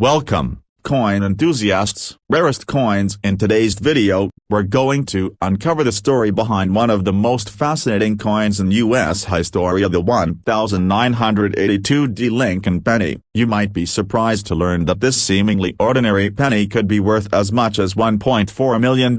Welcome, coin enthusiasts. Rarest coins. In today's video, we're going to uncover the story behind one of the most fascinating coins in U.S. history, the 1982 Lincoln penny. You might be surprised to learn that this seemingly ordinary penny could be worth as much as $1.4 million.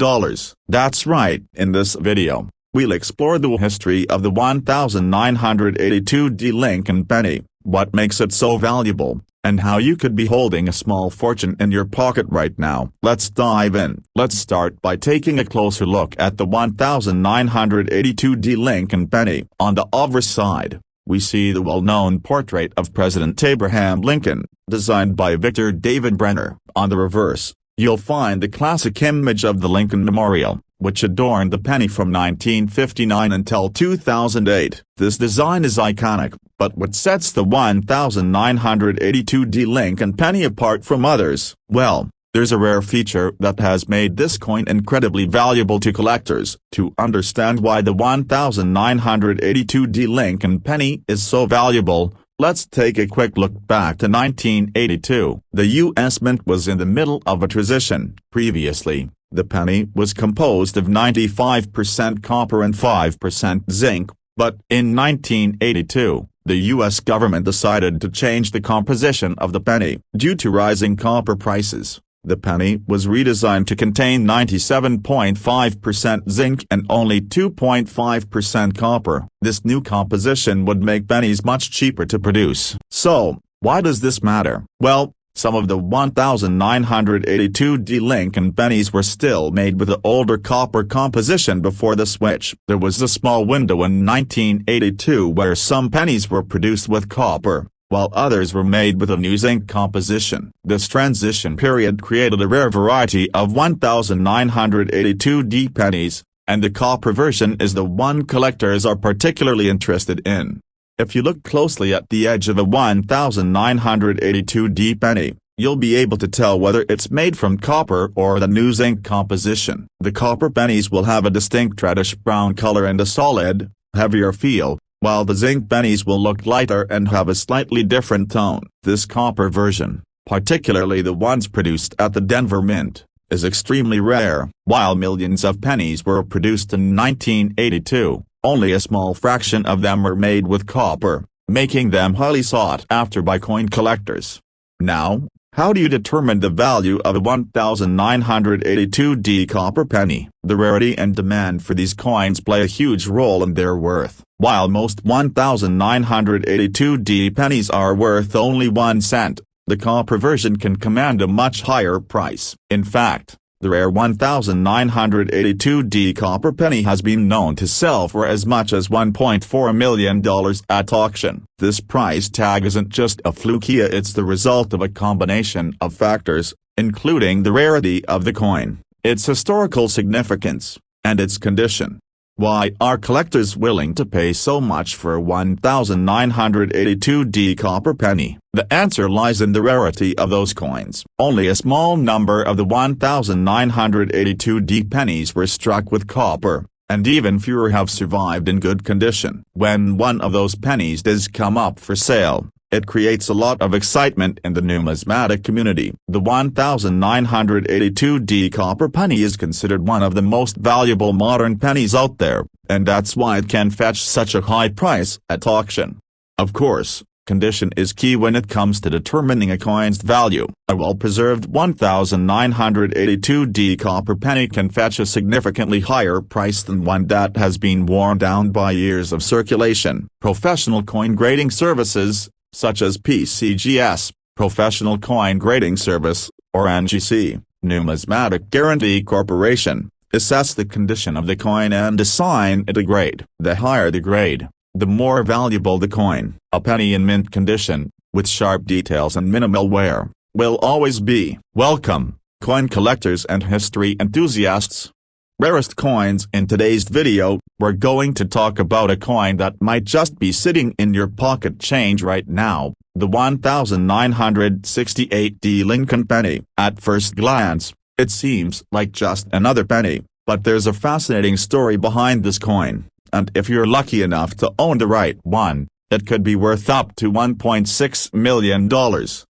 That's right. In this video, we'll explore the history of the 1982 Lincoln penny, what makes it so valuable, and how you could be holding a small fortune in your pocket right now. Let's dive in. Let's start by taking a closer look at the 1982 Lincoln penny. On the obverse side, we see the well-known portrait of President Abraham Lincoln, designed by Victor David Brenner. On the reverse, you'll find the classic image of the Lincoln Memorial, which adorned the penny from 1959 until 2008. This design is iconic, but what sets the 1982 Lincoln penny apart from others? Well, there's a rare feature that has made this coin incredibly valuable to collectors. To understand why the 1982 Lincoln penny is so valuable, let's take a quick look back to 1982. The U.S. Mint was in the middle of a transition. Previously, the penny was composed of 95% copper and 5% zinc, but in 1982, the U.S. government decided to change the composition of the penny. Due to rising copper prices, the penny was redesigned to contain 97.5% zinc and only 2.5% copper. This new composition would make pennies much cheaper to produce. So, why does this matter? Well, some of the 1982 Lincoln pennies were still made with the older copper composition before the switch. There was a small window in 1982 where some pennies were produced with copper, while others were made with a new zinc composition. This transition period created a rare variety of 1982 pennies, and the copper version is the one collectors are particularly interested in. If you look closely at the edge of a 1982 penny, you'll be able to tell whether it's made from copper or the new zinc composition. The copper pennies will have a distinct reddish brown color and a solid, heavier feel, while the zinc pennies will look lighter and have a slightly different tone. This copper version, particularly the ones produced at the Denver Mint, is extremely rare. While millions of pennies were produced in 1982, only a small fraction of them were made with copper, making them highly sought after by coin collectors. Now, how do you determine the value of a 1982 copper penny? The rarity and demand for these coins play a huge role in their worth. While most 1982 pennies are worth only 1 cent, the copper version can command a much higher price. In fact, the rare 1982 copper penny has been known to sell for as much as $1.4 million at auction. This price tag isn't just a fluke, it's the result of a combination of factors, including the rarity of the coin, its historical significance, and its condition. Why are collectors willing to pay so much for a 1982 copper penny? The answer lies in the rarity of those coins. Only a small number of the 1982 pennies were struck with copper, and even fewer have survived in good condition. When one of those pennies does come up for sale, it creates a lot of excitement in the numismatic community. The 1982 copper penny is considered one of the most valuable modern pennies out there, and that's why it can fetch such a high price at auction. Of course, condition is key when it comes to determining a coin's value. A well-preserved 1982 copper penny can fetch a significantly higher price than one that has been worn down by years of circulation. Professional coin grading services, such as PCGS, Professional Coin Grading Service, or NGC, Numismatic Guarantee Corporation, assess the condition of the coin and assign it a grade. The higher the grade, the more valuable the coin. A penny in mint condition, with sharp details and minimal wear, will always be. Welcome, coin collectors and history enthusiasts. Rarest coins. In today's video, we're going to talk about a coin that might just be sitting in your pocket change right now, the 1968 Lincoln penny. At first glance, it seems like just another penny, but there's a fascinating story behind this coin, and if you're lucky enough to own the right one, it could be worth up to $1.6 million.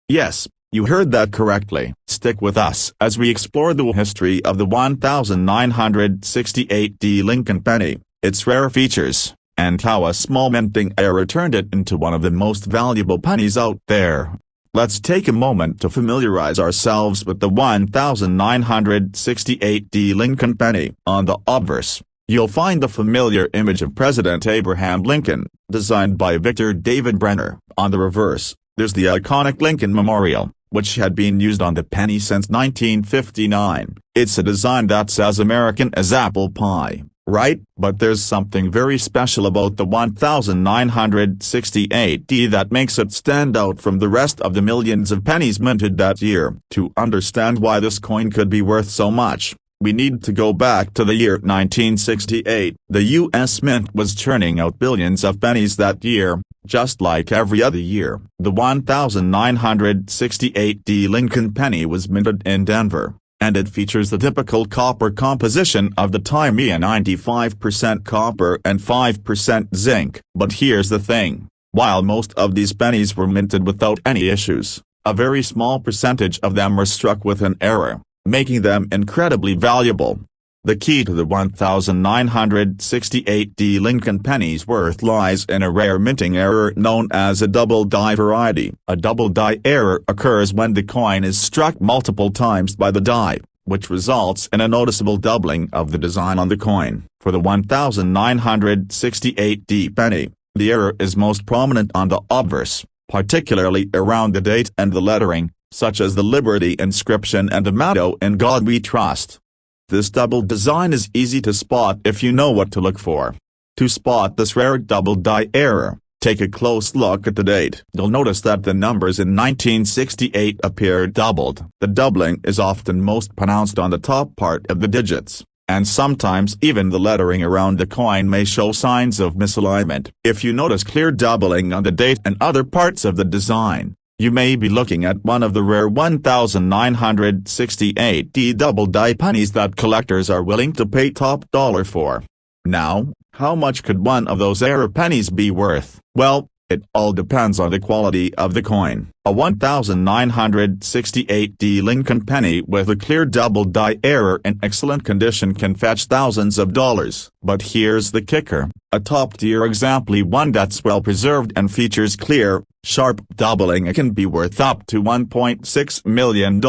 Yes, You heard that correctly. Stick with us as we explore the history of the 1968 Lincoln penny, its rare features, and how a small minting error turned it into one of the most valuable pennies out there. Let's take a moment to familiarize ourselves with the 1968 Lincoln penny. On the obverse, you'll find the familiar image of President Abraham Lincoln, designed by Victor David Brenner. On the reverse, there's the iconic Lincoln Memorial, which had been used on the penny since 1959. It's a design that's as American as apple pie, right? But there's something very special about the 1968 that makes it stand out from the rest of the millions of pennies minted that year. To understand why this coin could be worth so much, we need to go back to the year 1968. The U.S. Mint was churning out billions of pennies that year, just like every other year. The 1968 Lincoln penny was minted in Denver, and it features the typical copper composition of the time, 95% copper and 5% zinc. But here's the thing. While most of these pennies were minted without any issues, a very small percentage of them were struck with an error, making them incredibly valuable. The key to the 1968 Lincoln penny's worth lies in a rare minting error known as a double die variety. A double die error occurs when the coin is struck multiple times by the die, which results in a noticeable doubling of the design on the coin. For the 1968 penny, the error is most prominent on the obverse, particularly around the date and the lettering, such as the Liberty inscription and the motto "In God We Trust." This double design is easy to spot if you know what to look for. To spot this rare double die error, take a close look at the date. You'll notice that the numbers in 1968 appear doubled. The doubling is often most pronounced on the top part of the digits, and sometimes even the lettering around the coin may show signs of misalignment. If you notice clear doubling on the date and other parts of the design, you may be looking at one of the rare 1968 double die pennies that collectors are willing to pay top dollar for. Now, how much could one of those error pennies be worth? Well, it all depends on the quality of the coin. A 1968 Lincoln penny with a clear double die error in excellent condition can fetch thousands of dollars. But here's the kicker. A top-tier example, one that's well preserved and features clear, sharp doubling, can be worth up to $1.6 million.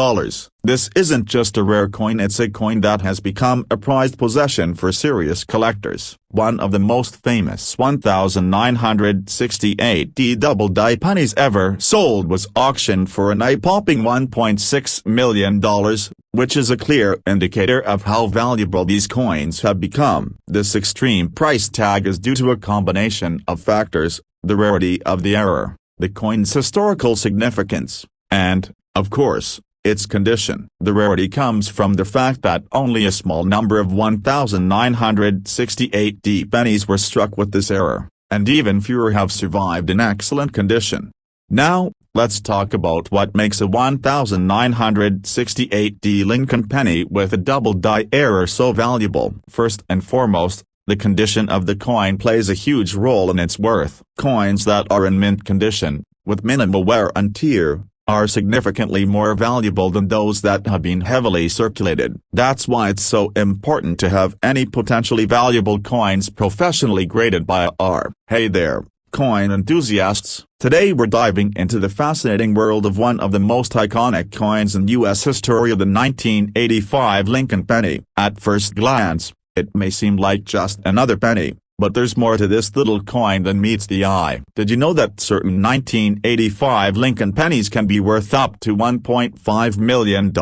This isn't just a rare coin, it's a coin that has become a prized possession for serious collectors. One of the most famous 1968 double die pennies ever sold was auctioned for an eye-popping $1.6 million, which is a clear indicator of how valuable these coins have become. This extreme price tag is due to a combination of factors: the rarity of the error, the coin's historical significance, and, of course, its condition. The rarity comes from the fact that only a small number of 1968 pennies were struck with this error, and even fewer have survived in excellent condition. Now, let's talk about what makes a 1968 Lincoln penny with a double die error so valuable. First and foremost, the condition of the coin plays a huge role in its worth. Coins that are in mint condition, with minimal wear and tear, are significantly more valuable than those that have been heavily circulated. That's why it's so important to have any potentially valuable coins professionally graded by our. Hey there, coin enthusiasts. Today we're diving into the fascinating world of one of the most iconic coins in U.S. history, the 1985 Lincoln penny. At first glance, it may seem like just another penny, but there's more to this little coin than meets the eye. Did you know that certain 1985 Lincoln pennies can be worth up to $1.5 million?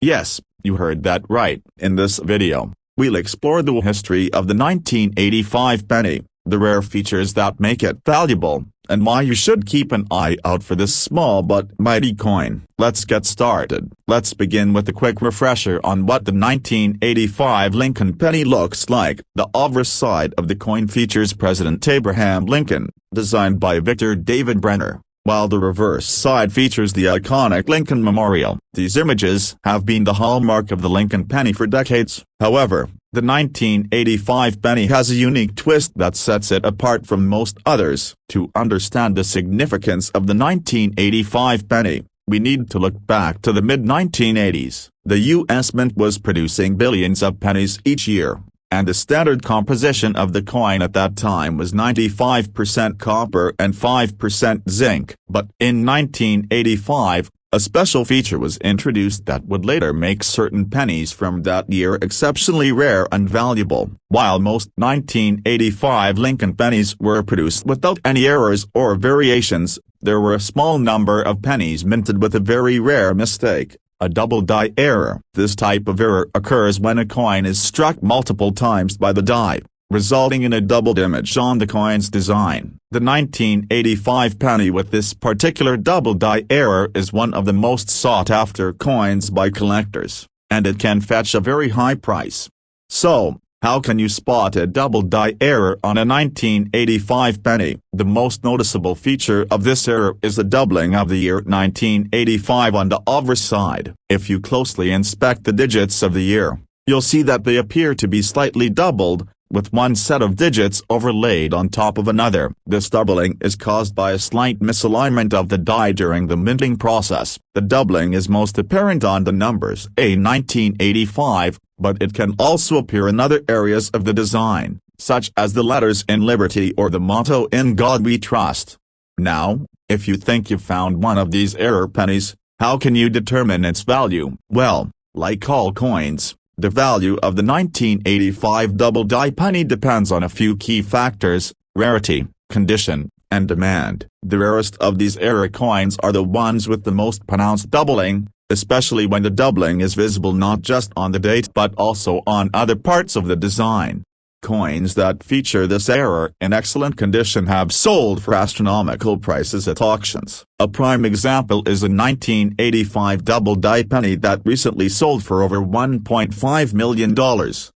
Yes, you heard that right. In this video, we'll explore the history of the 1985 penny, the rare features that make it valuable, and why you should keep an eye out for this small but mighty coin. Let's get started. Let's begin with a quick refresher on what the 1985 Lincoln penny looks like. The obverse side of the coin features President Abraham Lincoln, designed by Victor David Brenner, while the reverse side features the iconic Lincoln Memorial. These images have been the hallmark of the Lincoln penny for decades. However, the 1985 penny has a unique twist that sets it apart from most others. To understand the significance of the 1985 penny, we need to look back to the mid-1980s. The U.S. Mint was producing billions of pennies each year, and the standard composition of the coin at that time was 95% copper and 5% zinc. But in 1985, a special feature was introduced that would later make certain pennies from that year exceptionally rare and valuable. While most 1985 Lincoln pennies were produced without any errors or variations, there were a small number of pennies minted with a very rare mistake, a double die error. This type of error occurs when a coin is struck multiple times by the die, resulting in a doubled image on the coin's design. The 1985 penny with this particular double die error is one of the most sought-after coins by collectors, and it can fetch a very high price. So, how can you spot a double die error on a 1985 penny? The most noticeable feature of this error is the doubling of the year 1985 on the obverse side. If you closely inspect the digits of the year, you'll see that they appear to be slightly doubled, with one set of digits overlaid on top of another. This doubling is caused by a slight misalignment of the die during the minting process. The doubling is most apparent on the numbers A 1985, but it can also appear in other areas of the design, such as the letters in Liberty or the motto "In God We Trust." Now, if you think you've found one of these error pennies, how can you determine its value? Well, like all coins, the value of the 1985 double die penny depends on a few key factors: rarity, condition, and demand. The rarest of these error coins are the ones with the most pronounced doubling, especially when the doubling is visible not just on the date but also on other parts of the design. Coins that feature this error in excellent condition have sold for astronomical prices at auctions. A prime example is a 1985 double die penny that recently sold for over $1.5 million.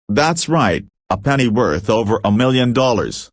That's right, a penny worth over $1 million.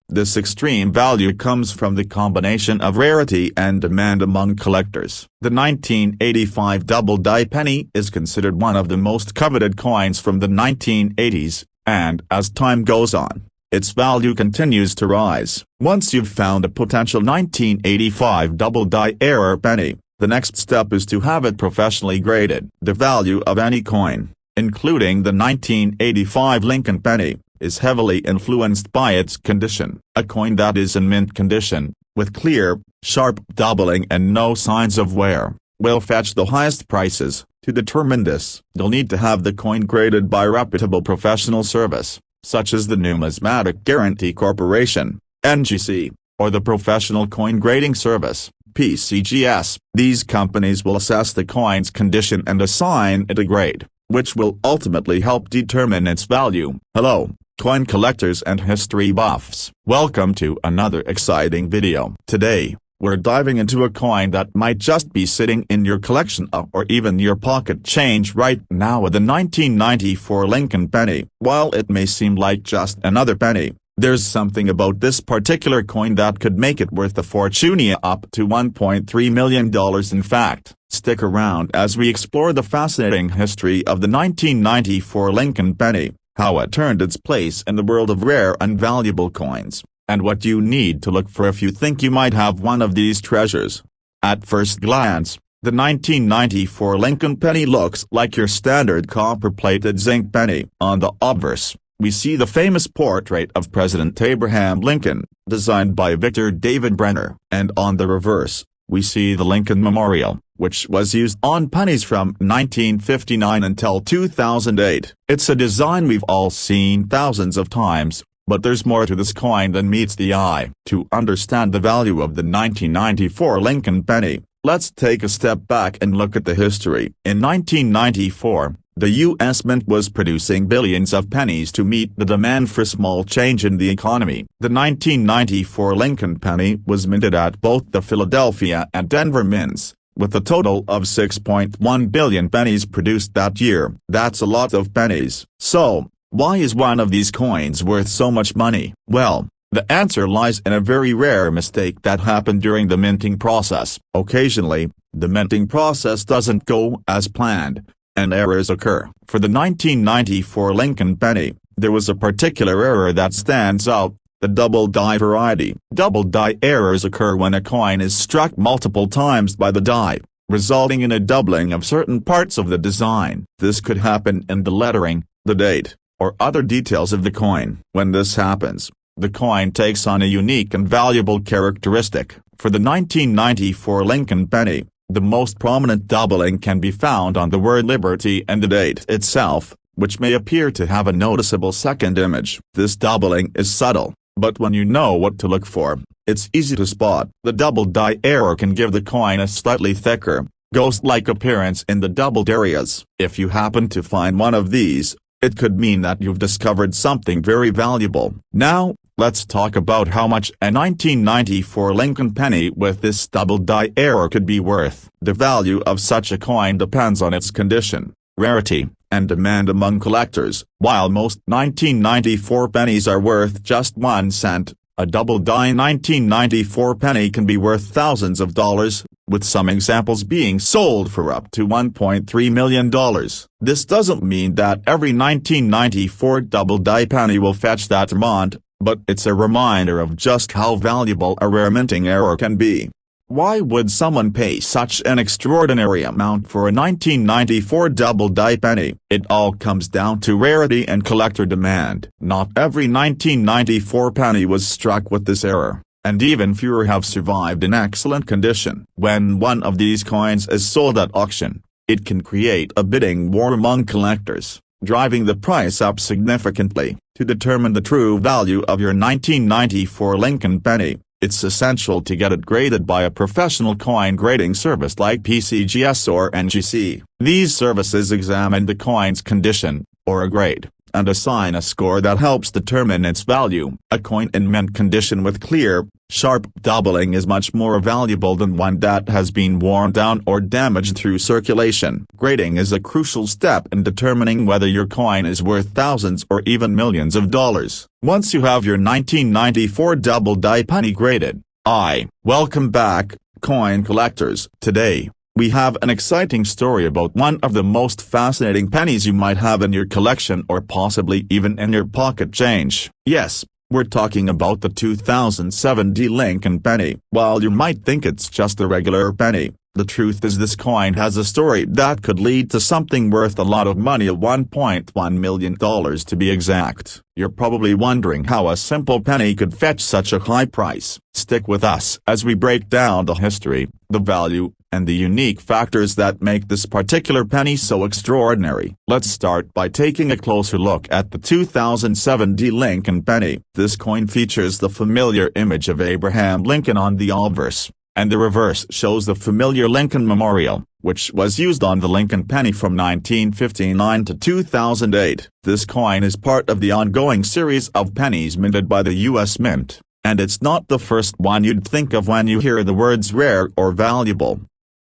This extreme value comes from the combination of rarity and demand among collectors. The 1985 double die penny is considered one of the most coveted coins from the 1980s. And as time goes on, its value continues to rise. Once you've found a potential 1985 double die error penny, the next step is to have it professionally graded. The value of any coin, including the 1985 Lincoln penny, is heavily influenced by its condition. A coin that is in mint condition, with clear, sharp doubling and no signs of wear, will fetch the highest prices. To determine this, you'll need to have the coin graded by reputable professional service, such as the Numismatic Guarantee Corporation, NGC, or the Professional Coin Grading Service, PCGS. These companies will assess the coin's condition and assign it a grade, which will ultimately help determine its value. Hello, coin collectors and history buffs. Welcome to another exciting video. Today, we're diving into a coin that might just be sitting in your collection or even your pocket change right now, with the 1994 Lincoln penny. While it may seem like just another penny, there's something about this particular coin that could make it worth a fortune, up to $1.3 million in fact. Stick around as we explore the fascinating history of the 1994 Lincoln penny, how it turned its place in the world of rare and valuable coins, and what you need to look for if you think you might have one of these treasures. At first glance, the 1994 Lincoln penny looks like your standard copper-plated zinc penny. On the obverse, we see the famous portrait of President Abraham Lincoln, designed by Victor David Brenner. And on the reverse, we see the Lincoln Memorial, which was used on pennies from 1959 until 2008. It's a design we've all seen thousands of times, but there's more to this coin than meets the eye. To understand the value of the 1994 Lincoln penny, let's take a step back and look at the history. In 1994, the U.S. Mint was producing billions of pennies to meet the demand for small change in the economy. The 1994 Lincoln penny was minted at both the Philadelphia and Denver mints, with a total of 6.1 billion pennies produced that year. That's a lot of pennies. So, why is one of these coins worth so much money? Well, the answer lies in a very rare mistake that happened during the minting process. Occasionally, the minting process doesn't go as planned, and errors occur. For the 1994 Lincoln penny, there was a particular error that stands out: the double die variety. Double die errors occur when a coin is struck multiple times by the die, resulting in a doubling of certain parts of the design. This could happen in the lettering, the date, or other details of the coin. When this happens, the coin takes on a unique and valuable characteristic. For the 1994 Lincoln penny, the most prominent doubling can be found on the word liberty and the date itself, which may appear to have a noticeable second image. This doubling is subtle, but when you know what to look for, it's easy to spot. The double die error can give the coin a slightly thicker, ghost-like appearance in the doubled areas. If you happen to find one of these, it could mean that you've discovered something very valuable. Now, let's talk about how much a 1994 Lincoln penny with this double die error could be worth. The value of such a coin depends on its condition, rarity, and demand among collectors. While most 1994 pennies are worth just 1 cent, a double die 1994 penny can be worth thousands of dollars, with some examples being sold for up to $1.3 million. This doesn't mean that every 1994 double die penny will fetch that amount, but it's a reminder of just how valuable a rare minting error can be. Why would someone pay such an extraordinary amount for a 1994 double die penny? It all comes down to rarity and collector demand. Not every 1994 penny was struck with this error, and even fewer have survived in excellent condition. When one of these coins is sold at auction, it can create a bidding war among collectors, driving the price up significantly. To determine the true value of your 1994 Lincoln penny, it's essential to get it graded by a professional coin grading service like PCGS or NGC. These services examine the coin's condition, or a grade, and assign a score that helps determine its value. A coin in mint condition with clear, sharp doubling is much more valuable than one that has been worn down or damaged through circulation. Grading is a crucial step in determining whether your coin is worth thousands or even millions of dollars. Once you have your 1994 double die penny graded, welcome back, coin collectors. Today, we have an exciting story about one of the most fascinating pennies you might have in your collection or possibly even in your pocket change. Yes, we're talking about the 2007 Lincoln penny. While you might think it's just a regular penny, the truth is this coin has a story that could lead to something worth a lot of money, $1.1 million to be exact. You're probably wondering how a simple penny could fetch such a high price. Stick with us as we break down the history, the value, and the unique factors that make this particular penny so extraordinary. Let's start by taking a closer look at the 2007 Lincoln penny. This coin features the familiar image of Abraham Lincoln on the obverse, and the reverse shows the familiar Lincoln Memorial, which was used on the Lincoln penny from 1959 to 2008. This coin is part of the ongoing series of pennies minted by the U.S. Mint, and it's not the first one you'd think of when you hear the words rare or valuable.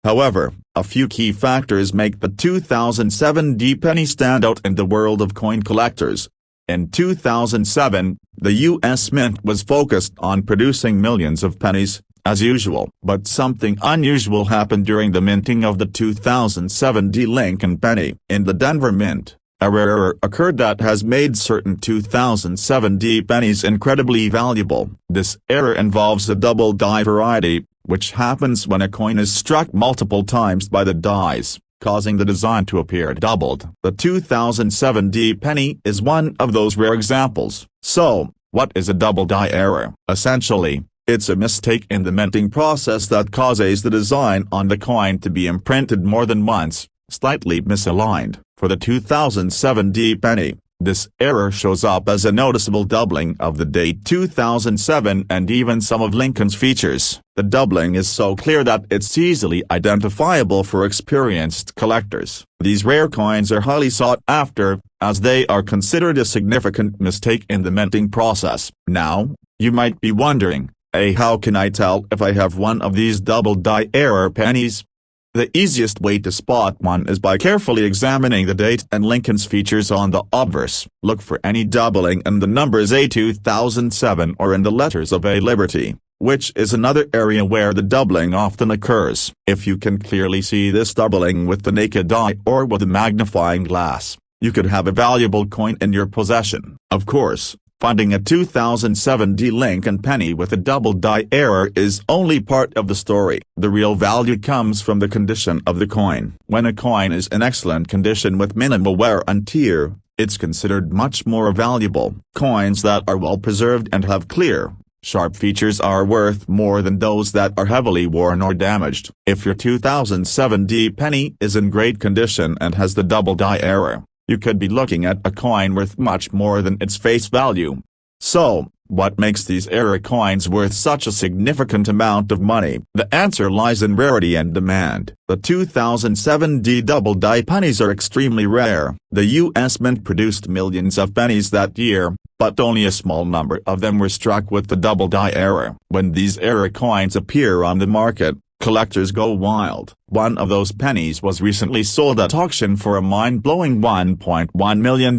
However, a few key factors make the 2007 penny stand out in the world of coin collectors. In 2007, the U.S. Mint was focused on producing millions of pennies, as usual. But something unusual happened during the minting of the 2007 Lincoln penny. In the Denver Mint, a rare error occurred that has made certain 2007 pennies incredibly valuable. This error involves a double die variety, which happens when a coin is struck multiple times by the dies, causing the design to appear doubled. The 2007 penny is one of those rare examples. So, what is a double die error? Essentially, it's a mistake in the minting process that causes the design on the coin to be imprinted more than once, slightly misaligned. For the 2007 penny, this error shows up as a noticeable doubling of the date 2007 and even some of Lincoln's features. The doubling is so clear that it's easily identifiable for experienced collectors. These rare coins are highly sought after, as they are considered a significant mistake in the minting process. Now, you might be wondering, how can I tell if I have one of these double die error pennies? The easiest way to spot one is by carefully examining the date and Lincoln's features on the obverse. Look for any doubling in the numbers A2007 or in the letters of A Liberty, which is another area where the doubling often occurs. If you can clearly see this doubling with the naked eye or with a magnifying glass, you could have a valuable coin in your possession. Of course, Finding a 2007 D Lincoln penny with a double die error is only part of the story. The real value comes from the condition of the coin. When a coin is in excellent condition with minimal wear and tear, it's considered much more valuable. Coins that are well preserved and have clear, sharp features are worth more than those that are heavily worn or damaged. If your 2007 D penny is in great condition and has the double die error, you could be looking at a coin worth much more than its face value. So, what makes these error coins worth such a significant amount of money? The answer lies in rarity and demand. The 2007 D double die pennies are extremely rare. The U.S. Mint produced millions of pennies that year, but only a small number of them were struck with the double die error. When these error coins appear on the market, collectors go wild. One of those pennies was recently sold at auction for a mind-blowing $1.1 million.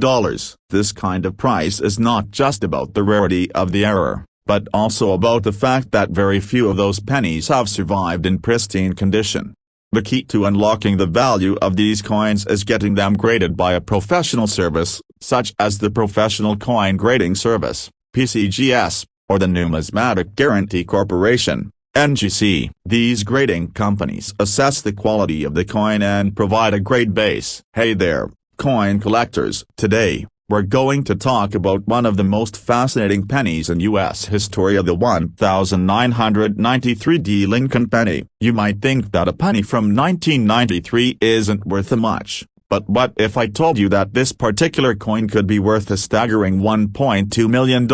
This kind of price is not just about the rarity of the error, but also about the fact that very few of those pennies have survived in pristine condition. The key to unlocking the value of these coins is getting them graded by a professional service, such as the Professional Coin Grading Service, PCGS, or the Numismatic Guarantee Corporation, NGC. These grading companies assess the quality of the coin and provide a grade base. Hey there, coin collectors. Today, we're going to talk about one of the most fascinating pennies in U.S. history, the 1993 D Lincoln penny. You might think that a penny from 1993 isn't worth much, but what if I told you that this particular coin could be worth a staggering $1.2 million?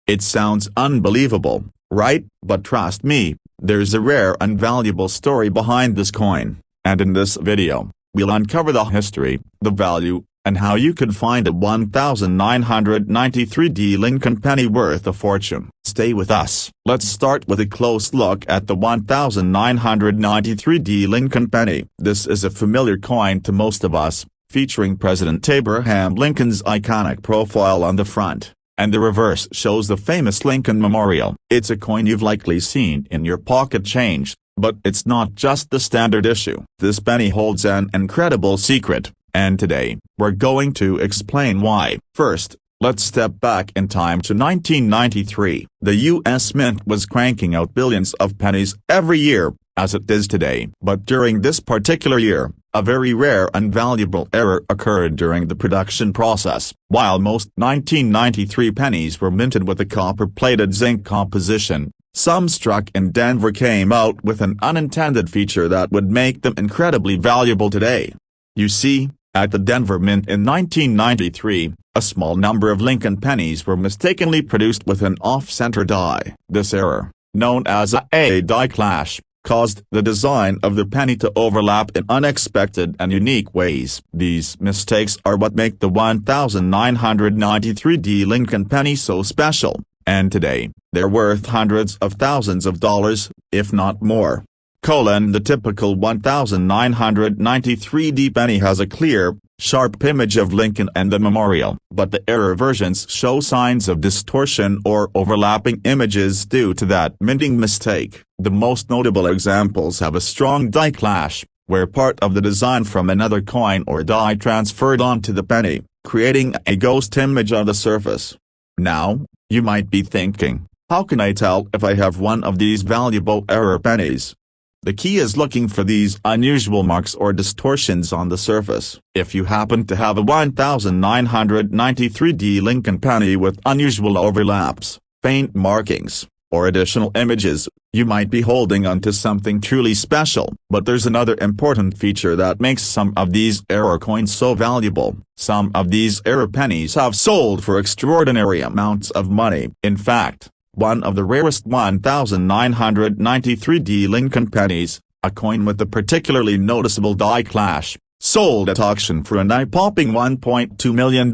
It sounds unbelievable, right? But trust me, there's a rare and valuable story behind this coin, and in this video, we'll uncover the history, the value, and how you could find a 1993 D Lincoln penny worth a fortune. Stay with us. Let's start with a close look at the 1993 D Lincoln penny. This is a familiar coin to most of us, featuring President Abraham Lincoln's iconic profile on the front, and the reverse shows the famous Lincoln Memorial. It's a coin you've likely seen in your pocket change, but it's not just the standard issue. This penny holds an incredible secret, and today, we're going to explain why. First, let's step back in time to 1993. The U.S. Mint was cranking out billions of pennies every year, as it is today. But during this particular year, a very rare and valuable error occurred during the production process. While most 1993 pennies were minted with a copper-plated zinc composition, some struck in Denver came out with an unintended feature that would make them incredibly valuable today. You see, at the Denver Mint in 1993, a small number of Lincoln pennies were mistakenly produced with an off-center die. This error, known as a die clash, caused the design of the penny to overlap in unexpected and unique ways. These mistakes are what make the 1993 D Lincoln penny so special, and today, they're worth hundreds of thousands of dollars, if not more. The typical 1993 D penny has a clear, sharp image of Lincoln and the memorial, but the error versions show signs of distortion or overlapping images due to that minting mistake. The most notable examples have a strong die clash, where part of the design from another coin or die transferred onto the penny, creating a ghost image on the surface. Now, you might be thinking, how can I tell if I have one of these valuable error pennies? The key is looking for these unusual marks or distortions on the surface. If you happen to have a 1993 D Lincoln penny with unusual overlaps, faint markings, or additional images, you might be holding onto something truly special. But there's another important feature that makes some of these error coins so valuable. Some of these error pennies have sold for extraordinary amounts of money. In fact, one of the rarest 1993 D Lincoln pennies, a coin with a particularly noticeable die clash, sold at auction for an eye-popping $1.2 million.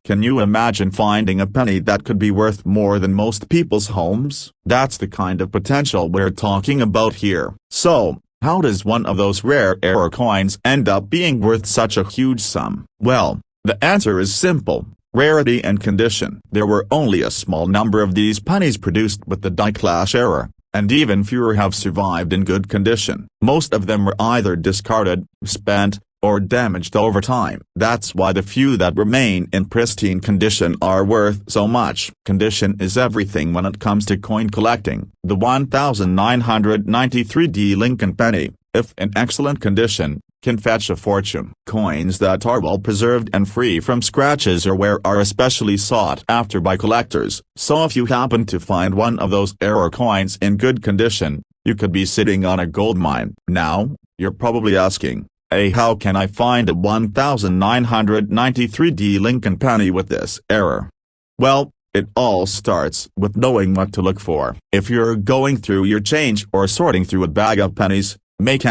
Can you imagine finding a penny that could be worth more than most people's homes? That's the kind of potential we're talking about here. So, how does one of those rare error coins end up being worth such a huge sum? Well, the answer is simple. Rarity and condition. There were only a small number of these pennies produced with the die clash error, and even fewer have survived in good condition. Most of them were either discarded, spent, or damaged over time. That's why the few that remain in pristine condition are worth so much. Condition is everything when it comes to coin collecting. The 1993 Lincoln penny, if in excellent condition, can fetch a fortune. Coins that are well preserved and free from scratches or wear are especially sought after by collectors. So if you happen to find one of those error coins in good condition, you could be sitting on a gold mine. Now, you're probably asking, hey, how can I find a 1993 Lincoln penny with this error? Well, it all starts with knowing what to look for. If you're going through your change or sorting through a bag of pennies, make